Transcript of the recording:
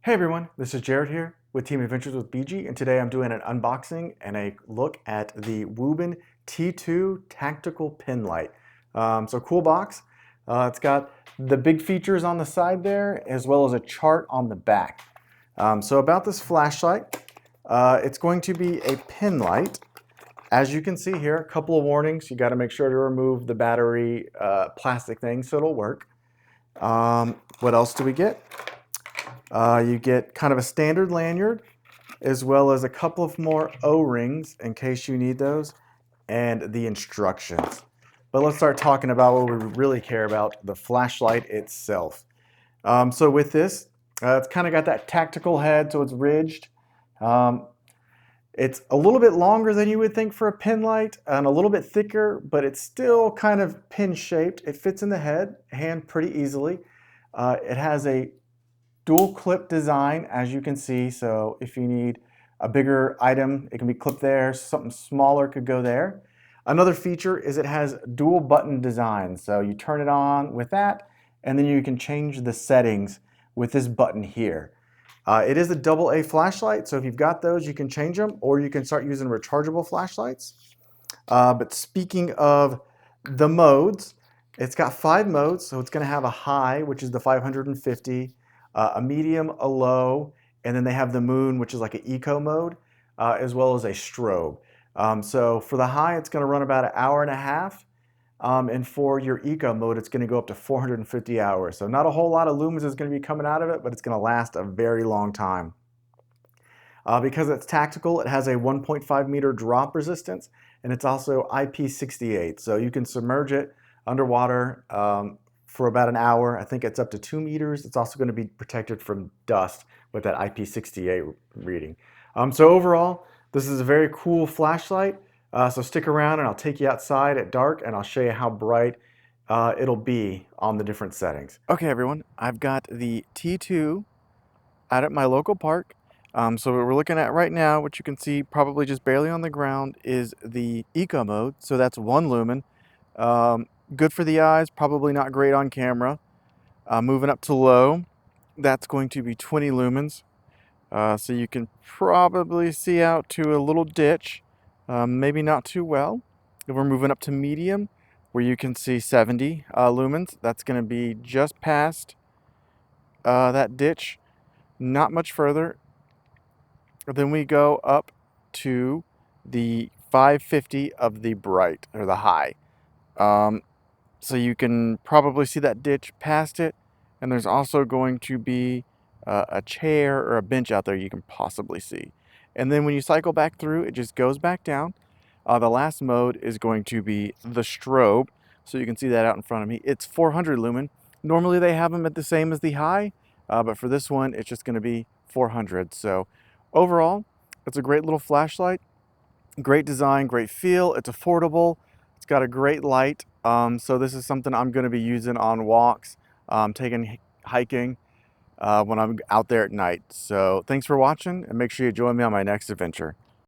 Hey everyone, this is Jared here with Team Adventures with BG, and today I'm doing an unboxing and a look at the Wuben T2 Tactical Pin Light. So cool box. It's got the big features on the side there as well as a chart on the back. So about this flashlight, it's going to be a pin light. As you can see here, a couple of warnings. You got to make sure to remove the battery plastic thing so it'll work. What else do we get? You get kind of a standard lanyard, as well as a couple of more O-rings in case you need those, and the instructions. But let's start talking about what we really care about, the flashlight itself. So with this, it's kind of got that tactical head, so it's ridged. It's a little bit longer than you would think for a pin light and a little bit thicker, but it's still kind of pin shaped. It fits in the hand pretty easily. It has a dual clip design, as you can see, so if you need a bigger item, it can be clipped there. Something smaller could go there. Another feature is it has dual button design, so you turn it on with that, and then you can change the settings with this button here. It is a AA flashlight, so if you've got those, you can change them, or you can start using rechargeable flashlights. But speaking of the modes, it's got 5 modes, so it's going to have a high, which is the 550, a medium, a low, and then they have the moon, which is like an eco mode, as well as a strobe. So for the high, it's going to run about an hour and a half, and for your eco mode, it's going to go up to 450 hours. So not a whole lot of lumens is going to be coming out of it, but it's going to last a very long time. Because it's tactical, it has a 1.5 meter drop resistance, and it's also IP68, so you can submerge it underwater for about an hour. I think it's up to 2 meters. It's also going to be protected from dust with that IP68 reading. So overall, this is a very cool flashlight. So stick around and I'll take you outside at dark and I'll show you how bright it'll be on the different settings. Okay everyone, I've got the T2 out at my local park. So what we're looking at right now, which you can see probably just barely on the ground, is the eco mode. So that's 1 lumen. Good for the eyes, probably not great on camera. Moving up to low, that's going to be 20 lumens. So you can probably see out to a little ditch, maybe not too well. If we're moving up to medium, where you can see 70 lumens, that's going to be just past that ditch, not much further. Then we go up to the 550 of the bright, or the high. So you can probably see that ditch past it, and there's also going to be a chair or a bench out there you can possibly see. And then when you cycle back through, it just goes back down. The last mode is going to be the strobe, so you can see that out in front of me. It's 400 lumen. Normally they have them at the same as the high, but for this one, it's just going to be 400. So overall, it's a great little flashlight. Great design, great feel. It's affordable. It's got a great light. So this is something I'm going to be using on walks, taking hiking when I'm out there at night. So thanks for watching, and make sure you join me on my next adventure.